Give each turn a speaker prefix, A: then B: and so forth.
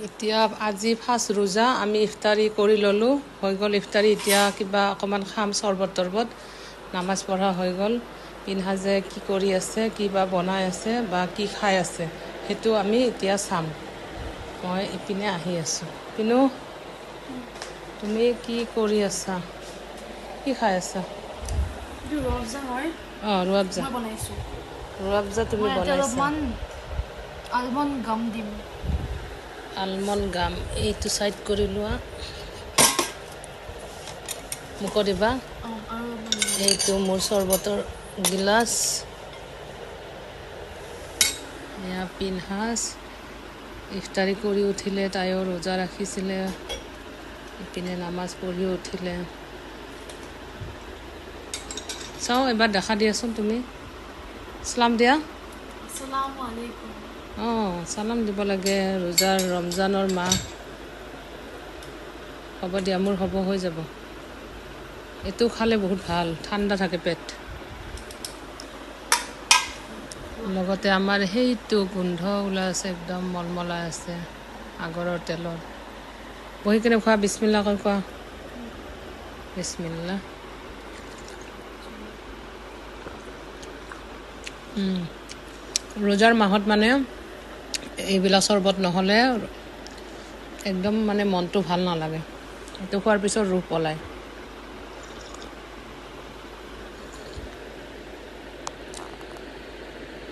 A: এতিয়া আজি ফাৰ্ষ্ট ৰোজা আমি ইফতাৰী কৰি ল'লোঁ, হৈ গ'ল ইফতাৰী। এতিয়া কিবা অকণমান খাম, চৰ্বত তৰ্বত, নামাজ পঢ়া হৈ গ'ল। পিনহাজে কি কৰি আছে, কি বা বনাই আছে বা কি খাই আছে সেইটো আমি এতিয়া চাম। মই ইপিনে আহি আছোঁ। পিনু, তুমি কি কৰি আছা? কি খাই আছা?
B: এইটো ৰুৱাবজা হয়।
A: অঁ, ৰুৱাবজা।
B: মই বনাইছোঁ।
A: ৰুৱাবজা তুমি
B: মই ইয়াতে
A: বনাইছা?
B: অলপমান আলমণ্ড গাম দিম।
A: আলমণ্ড গাম, এইটো ছাইড কৰি লোৱা। মোকো দিবা।
B: অঁ, আৰু অলপমান দিম।
A: এইটো মোৰ চৰ্বতৰ গিলাচ। এয়া পিনহাজ ইফতাৰী কৰি উঠিলে, তাইও ৰোজা ৰাখিছিলে। ইপিনে নামাজ পঢ়ি উঠিলে। চাওঁ এবাৰ দেখা দিয়াচোন তুমি, চালাম দিয়া।
B: আসসালামু আলাইকুম।
A: অঁ, চালাম দিব লাগে, ৰোজাৰ ৰমজানৰ মাহ। হ'ব দিয়া, মোৰ হ'ব হৈ যাব। এইটো খালে বহুত ভাল, ঠাণ্ডা থাকে পেট। লগতে আমাৰ সেইটো গোন্ধ ওলাই আছে, একদম মলমলাই আছে আগৰৰ তেলৰ। বহি কেনে খোৱা, বিছমিল্লা কৈ খোৱা। বিছমিল্লা। ৰোজাৰ মাহত মানে এইবিলাক চৰ্বত নহ'লে একদম মানে মনটো ভাল নালাগে। এইটো খোৱাৰ পিছত ৰূহ পলায়।